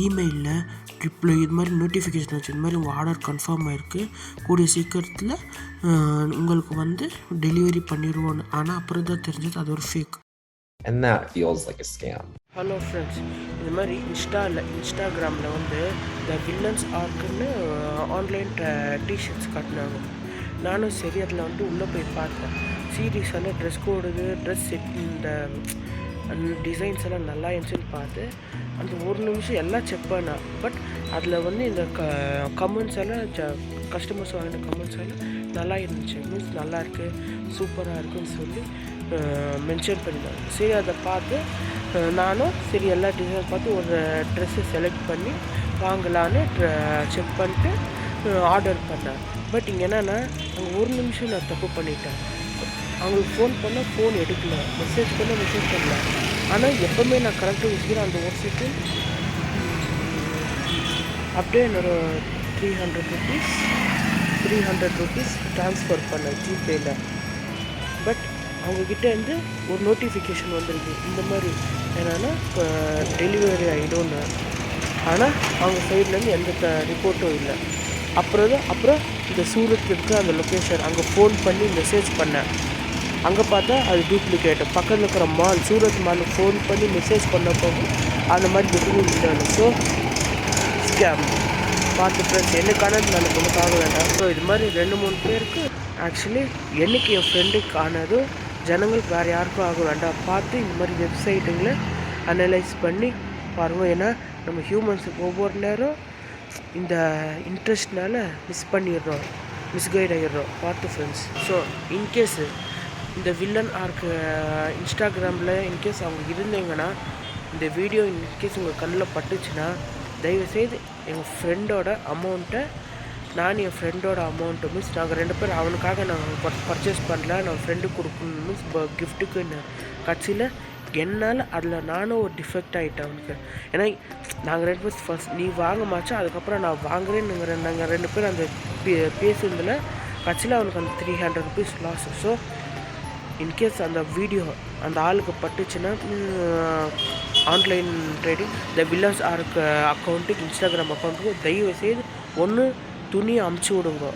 இமெயிலில் reply இது மாதிரி notification வச்சு இது மாதிரி உங்கள் ஆர்டர் கன்ஃபார்ம் ஆகிருக்கு, கூடிய சீக்கிரத்தில் உங்களுக்கு வந்து டெலிவரி பண்ணிடுவோன்னு. ஆனால் அப்புறம் தான் தெரிஞ்சது அது ஒரு fake. And that feels like a scam. Hello friends, இது மாதிரி இன்ஸ்டாகிராமில் வந்து இந்த வில்லன்ஸ் ஆர்க்குன்னு ஆன்லைன் டிஷர்ட்ஸ் காட்டினாங்க. நானும் சரி அதில் வந்து உள்ளே போய் பார்த்தேன். சீரீஸ் எல்லாம் ட்ரெஸ் கோடுது, ட்ரெஸ் செட், இந்த டிசைன்ஸ் எல்லாம் நல்லா இருந்துச்சுன்னு பார்த்து அந்த ஒரு நிமிஷம் எல்லாம் செக் பண்ணேன். பட் அதில் வந்து இந்த கமெண்ட்ஸ் எல்லாம் கஸ்டமர்ஸ் வாங்கின கமெண்ட்ஸ் எல்லாம் நல்லா இருந்துச்சு. மீன்ஸ் நல்லா இருக்குது, சூப்பராக இருக்குன்னு சொல்லி மென்ஷன் பண்ணியிருந்தாங்க. சரி அதை பார்த்து நானும் சரி எல்லா டிசைன் பார்த்து ஒரு ட்ரெஸ்ஸை செலக்ட் பண்ணி வாங்கலான்னு செக் பண்ணிட்டு ஆர்டர் பண்ணேன். பட் இங்கே என்னென்னா அங்கே ஒரு நிமிஷம் நான் தப்பு பண்ணிட்டேன். அவங்களுக்கு ஃபோன் பண்ணால் ஃபோன் எடுக்கல, மெசேஜ் பண்ணல. ஆனால் எப்போவுமே நான் கரெக்டாக வச்சுக்கிறேன். அந்த ஒரு செகண்ட் அப்படியே என்னோட 300 ருபீஸ் ட்ரான்ஸ்ஃபர் பண்ணேன் ஜிபேயில். பட் அவங்கக்கிட்டேருந்து ஒரு நோட்டிஃபிகேஷன் வந்திருக்கு இந்த மாதிரி என்னென்னா இப்போ டெலிவரி ஆகிடும்னு. ஆனால் அவங்க சைட்லேருந்து எந்த ரிப்போர்ட்டும் இல்லை. அப்புறம் இந்த சூரத் இருக்கிற அந்த லொக்கேஷன் அங்கே ஃபோன் பண்ணி மெசேஜ் பண்ணேன். அங்கே பார்த்தா அது டூப்ளிகேட்டு. பக்கத்தில் இருக்கிற மால், சூரத் மாலுக்கு ஃபோன் பண்ணி மெசேஜ் பண்ண போகும் அந்த மாதிரி எதுவும் இல்லை. ஸோ ஸ்கேம் பார்த்து ஃப்ரெண்ட்ஸ், என்னைக்கானது எனக்கு ஒன்றும் ஆக வேண்டாம். ஸோ இது மாதிரி 2-3 பேருக்கு ஆக்சுவலி என்னைக்கு என் ஃப்ரெண்டுக்கு ஆனதோ ஜனங்களுக்கு வேறு யாருக்கும் ஆக வேண்டாம். பார்த்து இந்த மாதிரி வெப்சைட்டுங்களை அனலைஸ் பண்ணி பாருங்கள். ஏன்னா நம்ம ஹியூமன்ஸுக்கு ஒவ்வொரு நேரம் இந்த இன்ட்ரெஸ்ட்னால மிஸ்கைட் ஆகிடுறோம். பார்த்து ஃப்ரெண்ட்ஸ். ஸோ இன்கேஸு இந்த வில்லன் ஆர்க்கு இன்ஸ்டாகிராமில் இன்கேஸ் அவங்க இருந்தீங்கன்னா, இந்த வீடியோ இன்கேஸ் உங்கள் கண்ணில் பட்டுச்சுன்னா தயவுசெய்து எங்கள் ஃப்ரெண்டோட அமௌண்ட்டை என் ஃப்ரெண்டோட அமௌண்ட்டு மீன்ஸ் நாங்கள் 2 பேர் அவனுக்காக நாங்கள் பர்ச்சேஸ் பண்ணல, நான் ஃப்ரெண்டுக்கு கொடுக்கணும் மீன்ஸ் கிஃப்ட்டுக்கு கட்சியில் என்னால் அதில் நானும் ஒரு டிஃபெக்ட் ஆகிட்டேன் அவனுக்கு. ஏன்னா நாங்கள் 2 பேர் ஃபர்ஸ்ட் நீ வாங்க மாச்சா, அதுக்கப்புறம் நான் வாங்குறேன்னு நாங்கள் 2 பேர் அந்த பேசுனதில் கட்சியில் அவனுக்கு அந்த 300 ருபீஸ் லாஸ். ஸோ இன்கேஸ் அந்த வீடியோ அந்த ஆளுக்கு பட்டுச்சுன்னா ஆன்லைன் ட்ரேடிங் இந்த வில்லன்ஸ் ஆர்க்கு அக்கௌண்ட்டுக்கு இன்ஸ்டாகிராம் அக்கௌண்ட்டுக்கு தயவுசெய்து ஒன்று துணியை அமுச்சு விடுங்க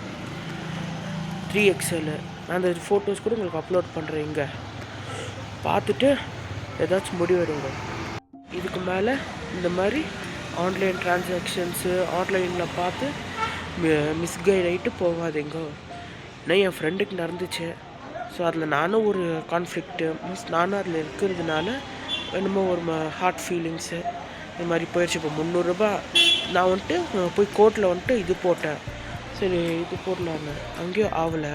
3XL. நான் அந்த ஃபோட்டோஸ் கூட உங்களுக்கு அப்லோட் பண்ணுறேன். இங்கே பார்த்துட்டு ஏதாச்சும் முடிவெடுங்க. இதுக்கு மேலே இந்த மாதிரி ஆன்லைன் ட்ரான்சாக்ஷன்ஸு ஆன்லைனில் பார்த்து மிஸ்கைட் ஆகிட்டு போகாதீங்க. நான் என் ஃப்ரெண்டுக்கு நடந்துச்சு. ஸோ அதில் நானும் ஒரு கான்ஃப்ளிக்ட்டு மீன்ஸ் நானும் அதில் இருக்கிறதுனால என்னமோ ஒரு ஹார்ட் ஃபீலிங்ஸு இது மாதிரி போயிடுச்சு. இப்போ 300 ரூபா நான் வந்துட்டு போய் கோர்ட்டில் வந்துட்டு இது போட்டேன். சரி இது போடலான்னு அங்கேயும் ஆகலை.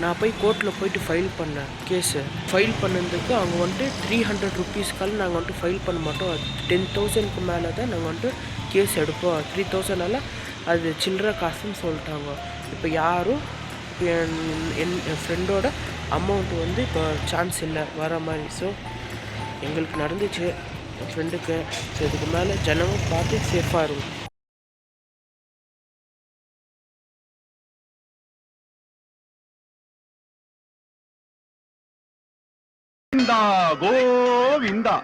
நான் போய் கோர்ட்டில் போயிட்டு ஃபைல் பண்ணேன் கேஸு. ஃபைல் பண்ணதுக்கு அவங்க வந்துட்டு 300 ருபீஸ்க்கால் நாங்கள் வந்துட்டு ஃபைல் பண்ண மாட்டோம், 10,000க்கு மேலே தான் நாங்கள் வந்துட்டு கேஸ் எடுப்போம், 3,000 அது சில்லற காசுன்னு சொல்லிட்டாங்க. இப்போ யாரும் என் ஃப்ரெண்டோட அமௌண்ட்டு வந்து இப்போ சான்ஸ் இல்லை வர மாதிரி. ஸோ எங்களுக்கு நடந்துச்சு என் ஃப்ரெண்டுக்கு. ஸோ இதுக்கு மேலே ஜனமும் பார்த்து சேஃபாக இருக்கும். கோவிந்தா.